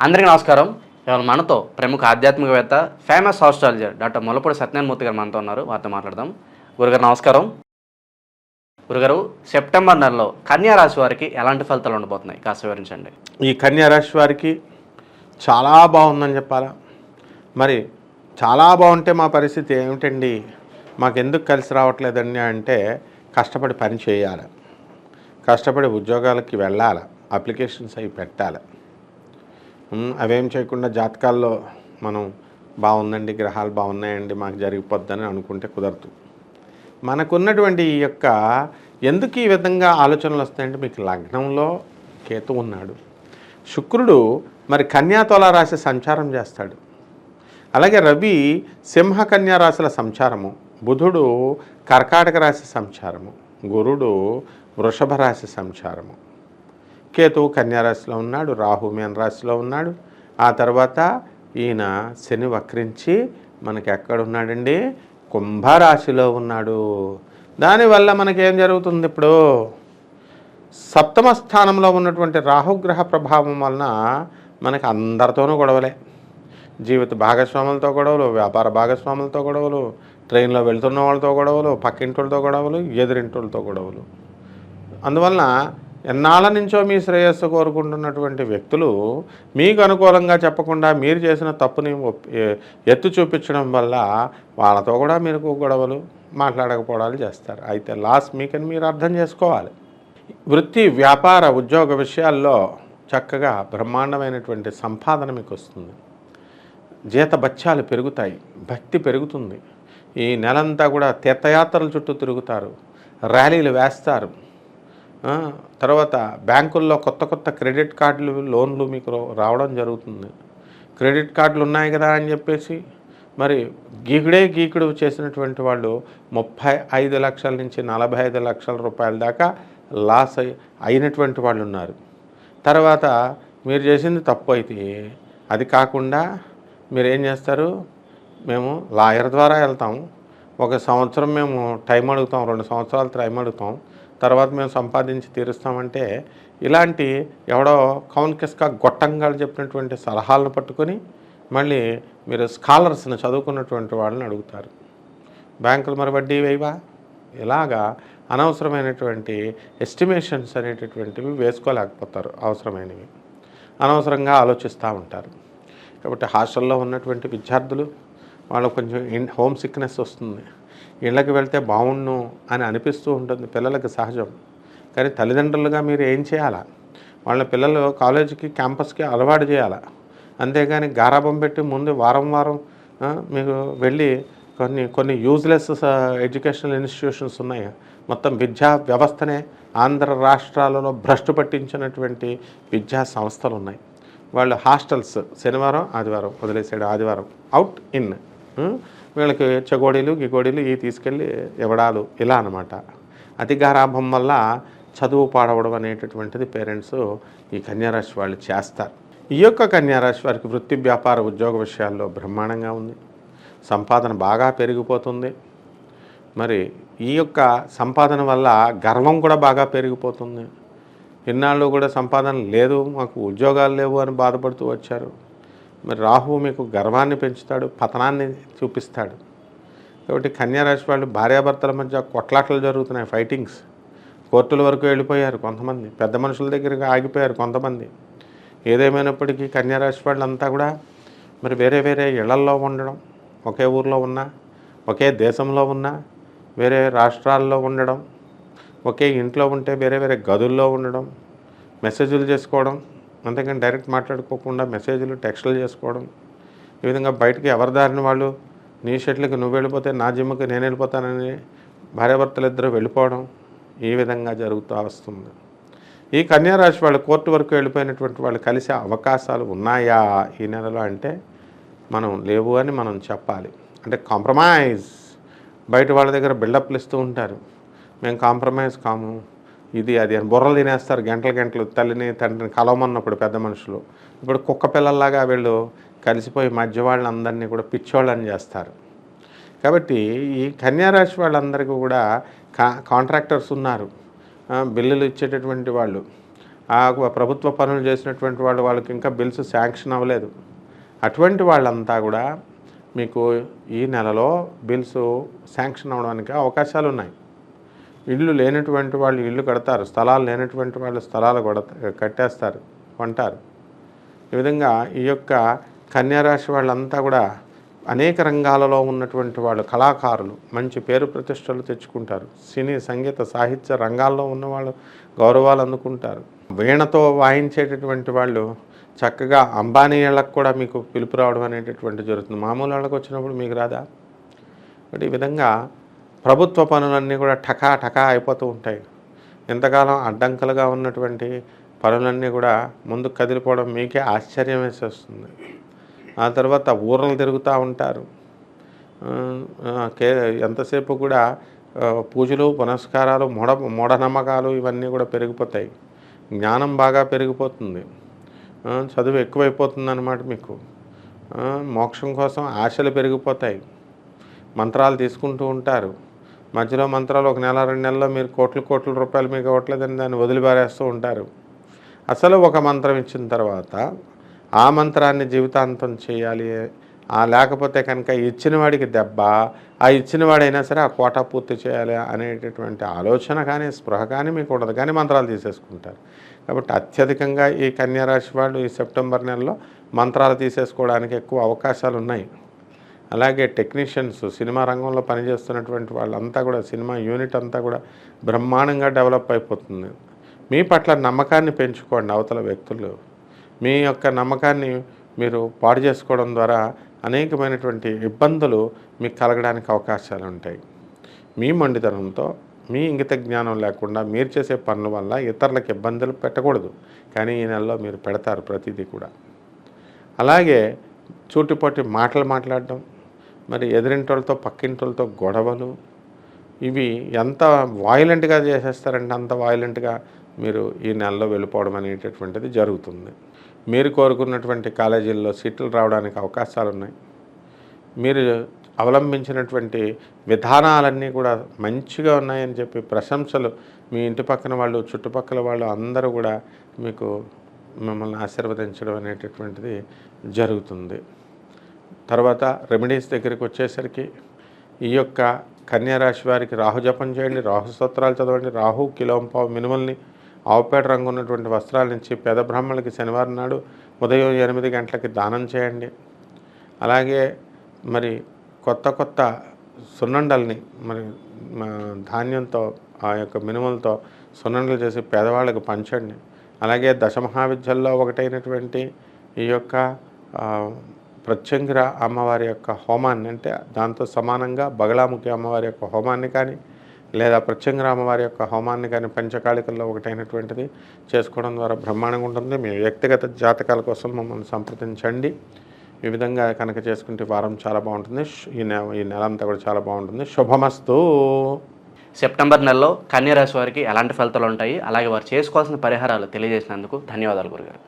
అందరికీ నమస్కారం. ఇవాళ మనతో ప్రముఖ ఆధ్యాత్మికవేత్త, famous astrologer doctor Mullapudi Satyanarayana Murthy గారు మనతో ఉన్నారు. వారితో మాట్లాడదాం. గురుగారు నమస్కారం. గురుగారు, సెప్టెంబర్ నెలలో కన్యా రాశి వారికి ఎలాంటి ఫలితాలు ఉండబోతున్నాయి కాస్త వివరించండి. ఈ కన్యా రాశి వారికి చాలా బాగుందని చెప్పాలా. మరి చాలా బాగుంటే మా పరిస్థితి ఏమిటండి, మాకెందుకు కలిసి రావట్లేదండి అంటే, కష్టపడి పని చేయాలి, కష్టపడి ఉద్యోగాలకి వెళ్ళాలి, అప్లికేషన్స్ అవి పెట్టాలి. అవేం చేయకుండా జాతకాల్లో మనం బాగుందండి, గ్రహాలు బాగున్నాయండి, మాకు జరిగిపోద్దని అనుకుంటే కుదరదు. మనకున్నటువంటి ఈ యొక్క ఎందుకు ఈ విధంగా ఆలోచనలు వస్తాయంటే, మీకు లగ్నంలో కేతు ఉన్నాడు, శుక్రుడు మరి కన్యా తుల రాశి సంచారం చేస్తాడు, అలాగే రవి సింహ కన్యా రాశుల సంచారము, బుధుడు కర్కాటక రాశి సంచారము, గురుడు వృషభ రాశి సంచారము, కేతువు కన్యారాశిలో ఉన్నాడు, రాహు మీన రాశిలో ఉన్నాడు. ఆ తర్వాత ఈయన శని వక్రించి మనకి ఎక్కడున్నాడండి, కుంభరాశిలో ఉన్నాడు. దానివల్ల మనకేం జరుగుతుంది, ఇప్పుడు సప్తమ స్థానంలో ఉన్నటువంటి రాహుగ్రహ ప్రభావం వలన మనకి అందరితోనూ గొడవలే. జీవిత భాగస్వాములతో గొడవలు, వ్యాపార భాగస్వాములతో గొడవలు, ట్రైన్లో వెళ్తున్న వాళ్ళతో గొడవలు, పక్కింటోళ్ళతో గొడవలు, ఎదురింటోళ్ళతో గొడవలు. అందువలన ఎన్నాళ్ళ నుంచో మీ శ్రేయస్సు కోరుకుంటున్నటువంటి వ్యక్తులు మీకు అనుకూలంగా చెప్పకుండా మీరు చేసిన తప్పుని ఎత్తు చూపించడం వల్ల వాళ్ళతో కూడా మీరు గొడవలు, మాట్లాడకపోవడాలు చేస్తారు. అయితే లాస్ మీకని మీరు అర్థం చేసుకోవాలి. వృత్తి, వ్యాపార, ఉద్యోగ విషయాల్లో చక్కగా బ్రహ్మాండమైనటువంటి సంపాదన మీకు వస్తుంది. జీతభత్యాలు పెరుగుతాయి, భక్తి పెరుగుతుంది. ఈ నెలంతా కూడా తీర్థయాత్రల చుట్టూ తిరుగుతారు, ర్యాలీలు వేస్తారు. తర్వాత బ్యాంకుల్లో కొత్త కొత్త క్రెడిట్ కార్డులు, లోన్లు మీకు రావడం జరుగుతుంది. క్రెడిట్ కార్డులు ఉన్నాయి కదా అని చెప్పేసి మరి గీకుడు చేసినటువంటి వాళ్ళు 35 లక్షల నుంచి 45 లక్షల రూపాయల దాకా లాస్ అయినటువంటి వాళ్ళు ఉన్నారు. తర్వాత మీరు చేసింది తప్పు అయితే అది కాకుండా మీరు ఏం చేస్తారు, మేము లాయర్ ద్వారా వెళ్తాం, 1 సంవత్సరం మేము టైం అడుగుతాం, 2 సంవత్సరాలు టైం అడుగుతాం, తర్వాత మేము సంపాదించి తీరుస్తామంటే, ఇలాంటి ఎవడో కౌన్కిస్కా గొట్టంగా చెప్పినటువంటి సలహాలను పట్టుకొని మళ్ళీ మీరు స్కాలర్స్ని చదువుకున్నటువంటి వాళ్ళని అడుగుతారు. బ్యాంకులు మరి వడ్డీ వేయవా? ఇలాగా అనవసరమైనటువంటి ఎస్టిమేషన్స్ అనేటటువంటివి వేసుకోలేకపోతారు. అవసరమైనవి అనవసరంగా ఆలోచిస్తూ ఉంటారు. కాబట్టి హాస్టల్లో ఉన్నటువంటి విద్యార్థులు వాళ్ళకు కొంచెం హోమ్ సిక్నెస్ వస్తుంది, ఇళ్ళకి వెళ్తే బాగుండు అని అనిపిస్తూ ఉంటుంది, పిల్లలకి సహజం. కానీ తల్లిదండ్రులుగా మీరు ఏం చేయాలా, వాళ్ళ పిల్లలు కాలేజీకి, క్యాంపస్కి అలవాటు చేయాలా. అంతేగాని గారాబం పెట్టి ముందు వారం మీకు వెళ్ళి కొన్ని యూజ్లెస్ ఎడ్యుకేషనల్ ఇన్స్టిట్యూషన్స్ ఉన్నాయి. మొత్తం విద్యా వ్యవస్థనే ఆంధ్ర రాష్ట్రాలలో భ్రష్టు పట్టించినటువంటి విద్యా సంస్థలు ఉన్నాయి. వాళ్ళు హాస్టల్స్ శనివారం ఆదివారం వదిలేసాడు, ఆదివారం అవుట్ ఇన్, వీళ్ళకి చెగోడీలు గిగోడీలు ఇవి తీసుకెళ్ళి ఇవ్వడాలు, ఇలా అనమాట. అతి గారాభం వల్ల చదువు పాడవడం అనేటటువంటిది పేరెంట్స్ ఈ కన్యారాశి వాళ్ళు చేస్తారు. ఈ యొక్క కన్యారాశి వారికి వృత్తి, వ్యాపార, ఉద్యోగ విషయాల్లో బ్రహ్మాండంగా ఉంది. సంపాదన బాగా పెరిగిపోతుంది. మరి ఈ యొక్క సంపాదన వల్ల గర్వం కూడా బాగా పెరిగిపోతుంది. ఇన్నాళ్ళు కూడా సంపాదన లేదు, మాకు ఉద్యోగాలు లేవు అని బాధపడుతూ వచ్చారు. మరి రాహువు మీకు గర్వాన్ని పెంచుతాడు, పతనాన్ని చూపిస్తాడు. కాబట్టి కన్యారాశి వాళ్ళు భార్యాభర్తల మధ్య కొట్లాటలు జరుగుతున్నాయి, ఫైటింగ్స్, కోర్టుల వరకు వెళ్ళిపోయారు కొంతమంది, పెద్ద మనుషుల దగ్గరికి ఆగిపోయారు కొంతమంది. ఏదేమైనప్పటికీ కన్యారాశి వాళ్ళంతా కూడా మరి వేరే వేరే ఇళ్లల్లో ఉండడం, ఒకే ఊర్లో ఉన్నా, ఒకే దేశంలో ఉన్నా, వేరే రాష్ట్రాల్లో ఉండడం, ఒకే ఇంట్లో ఉంటే వేరే వేరే గదుల్లో ఉండడం, మెసేజ్లు చేసుకోవడం, అంతేకాని డైరెక్ట్ మాట్లాడుకోకుండా మెసేజ్లు, టెక్స్టులు చేసుకోవడం. ఈ విధంగా బయటికి ఎవరి దారిని వాళ్ళు, నీ షెట్లకి నువ్వు వెళ్ళిపోతే నా జిమ్కి నేను వెళ్ళిపోతానని భార్యాభర్తలు ఇద్దరు వెళ్ళిపోవడం, ఈ విధంగా జరుగుతూ వస్తుంది. ఈ కన్యారాశి వాళ్ళు కోర్టు వరకు వెళ్ళిపోయినటువంటి వాళ్ళు కలిసే అవకాశాలు ఉన్నాయా ఈ నెలలో అంటే మనం లేవు అని మనం చెప్పాలి. అంటే కాంప్రమైజ్, బయట వాళ్ళ దగ్గర బిల్డప్లు ఇస్తూ ఉంటారు, మేము కాంప్రమైజ్ కాము, ఇది అది అని బుర్రలు తినేస్తారు గంటలు. తల్లిని తండ్రిని కలవమన్నప్పుడు పెద్ద మనుషులు ఇప్పుడు కుక్క పిల్లల్లాగా వీళ్ళు కలిసిపోయి మధ్య వాళ్ళందరినీ కూడా పిచ్చోళ్ళని చేస్తారు. కాబట్టి ఈ కన్యారాశి వాళ్ళందరికీ కూడా కాంట్రాక్టర్స్ ఉన్నారు, బిల్లులు ఇచ్చేటటువంటి వాళ్ళు, ఆ ప్రభుత్వ పనులు చేసినటువంటి వాళ్ళకి ఇంకా బిల్స్ శాంక్షన్ అవ్వలేదు. అటువంటి వాళ్ళంతా కూడా మీకు ఈ నెలలో బిల్స్ శాంక్షన్ అవ్వడానికి అవకాశాలు ఉన్నాయి. ఇళ్ళు లేనటువంటి వాళ్ళు ఇళ్ళు కడతారు, స్థలాలు లేనటువంటి వాళ్ళు స్థలాలు కట్టేస్తారు, కొంటారు. ఈ విధంగా ఈ యొక్క కన్యారాశి వాళ్ళంతా కూడా అనేక రంగాలలో ఉన్నటువంటి వాళ్ళు, కళాకారులు మంచి పేరు ప్రతిష్టలు తెచ్చుకుంటారు. సినీ, సంగీత, సాహిత్య రంగాల్లో ఉన్నవాళ్ళు గౌరవాలు అందుకుంటారు. వీణతో వాయించేటటువంటి వాళ్ళు చక్కగా అంబానీలకు కూడా మీకు పిలుపు రావడం అనేటటువంటి జరుగుతుంది. మామూలు వాళ్ళకి వచ్చినప్పుడు మీకు రాదా? కాబట్టి ఈ విధంగా ప్రభుత్వ పనులన్నీ కూడా టకా టకా అయిపోతూ ఉంటాయి. ఇంతకాలం అడ్డంకులుగా ఉన్నటువంటి పనులన్నీ కూడా ముందుకు కదిలిపోవడం మీకే ఆశ్చర్యం వేసేస్తుంది. ఆ తర్వాత ఊర్లు తిరుగుతూ ఉంటారు. ఎంతసేపు కూడా పూజలు, పునస్కారాలు, మూఢనమ్మకాలు ఇవన్నీ కూడా పెరిగిపోతాయి. జ్ఞానం బాగా పెరిగిపోతుంది, చదువు ఎక్కువైపోతుంది అన్నమాట. మీకు మోక్షం కోసం ఆశలు పెరిగిపోతాయి. మంత్రాలు తీసుకుంటూ ఉంటారు. మధ్యలో మంత్రాలు 1 నెల 2 నెలల్లో మీరు కోట్ల రూపాయలు మీకు ఇవ్వట్లేదని దాన్ని వదిలిపారేస్తూ ఉంటారు. అసలు ఒక మంత్రం ఇచ్చిన తర్వాత ఆ మంత్రాన్ని జీవితాంతం చేయాలి, లేకపోతే కనుక ఇచ్చిన వాడికి దెబ్బ, ఆ ఇచ్చిన వాడైనా సరే ఆ కోటా పూర్తి చేయాలి అనేటటువంటి ఆలోచన కానీ స్పృహ కానీ మీకు ఉండదు, కానీ మంత్రాలు తీసేసుకుంటారు. కాబట్టి అత్యధికంగా ఈ కన్యారాశి వాళ్ళు ఈ సెప్టెంబర్ నెలలో మంత్రాలు తీసేసుకోవడానికి ఎక్కువ అవకాశాలు ఉన్నాయి. అలాగే టెక్నీషియన్స్, సినిమా రంగంలో పనిచేస్తున్నటువంటి వాళ్ళంతా కూడా, సినిమా యూనిట్ అంతా కూడా బ్రహ్మాండంగా డెవలప్ అయిపోతుంది. మీ పట్ల నమ్మకాన్ని పెంచుకోండి. అవతల వ్యక్తులు మీ యొక్క నమ్మకాన్ని మీరు పాడు చేసుకోవడం ద్వారా అనేకమైనటువంటి ఇబ్బందులు మీకు కలగడానికి అవకాశాలు ఉంటాయి. మీ మొండితనంతో, మీ ఇంగిత జ్ఞానం లేకుండా మీరు చేసే పనుల వల్ల ఇతరులకు ఇబ్బందులు పెట్టకూడదు, కానీ ఈ నెలలో మీరు పెడతారు ప్రతిదీ కూడా. అలాగే చూటిపోటి మాటలు మాట్లాడడం, మరి ఎదురింటోళ్ళతో పక్కింటోళ్ళతో గొడవలు, ఇవి ఎంత వాయిలెంట్గా చేసేస్తారంటే అంత వాయిలెంట్గా మీరు ఈ నెలలో వెళ్ళిపోవడం అనేటటువంటిది జరుగుతుంది. మీరు కోరుకున్నటువంటి కాలేజీల్లో సీట్లు రావడానికి అవకాశాలు ఉన్నాయి. మీరు అవలంబించినటువంటి విధానాలన్నీ కూడా మంచిగా ఉన్నాయని చెప్పి ప్రశంసలు మీ ఇంటి పక్కన వాళ్ళు, చుట్టుపక్కల వాళ్ళు అందరూ కూడా మీకు మిమ్మల్ని ఆశీర్వదించడం అనేటటువంటిది జరుగుతుంది. తర్వాత రెమెడీస్ దగ్గరికి వచ్చేసరికి ఈ యొక్క కన్యారాశి వారికి రాహు జపం చేయండి, రాహు స్తోత్రాలు చదవండి. రాహు కిలోంపావు మినుముల్ని, ఆవుపేట రంగు ఉన్నటువంటి వస్త్రాల నుంచి పేద బ్రాహ్మణులకి శనివారం నాడు ఉదయం 8 గంటలకి దానం చేయండి. అలాగే మరి కొత్త సున్నుండల్ని, మరి ధాన్యంతో, ఆ యొక్క మినుములతో సున్నుండలు చేసి పేదవాళ్ళకి పంచండి. అలాగే దశమహావిద్యల్లో ఒకటైనటువంటి ఈ యొక్క ప్రత్యంగిర అమ్మవారి యొక్క హోమాన్ని, అంటే దాంతో సమానంగా బగళాముఖి అమ్మవారి యొక్క హోమాన్ని కానీ, లేదా ప్రత్యంగిర అమ్మవారి యొక్క హోమాన్ని కానీ పంచకాళికల్లో ఒకటైనటువంటిది చేసుకోవడం ద్వారా బ్రహ్మాండంగా ఉంటుంది. మీ వ్యక్తిగత జాతకాల కోసం మమ్మల్ని సంప్రదించండి. ఈ విధంగా కనుక చేసుకుంటే వారం చాలా బాగుంటుంది. ఈ నెల అంతా కూడా చాలా బాగుంటుంది. శుభమస్తు. సెప్టెంబర్ నెలలో కన్యారాశి వారికి ఎలాంటి ఫలితాలు ఉంటాయి, అలాగే వారు చేసుకోవాల్సిన పరిహారాలు తెలియజేసినందుకు ధన్యవాదాలు గురుగారు.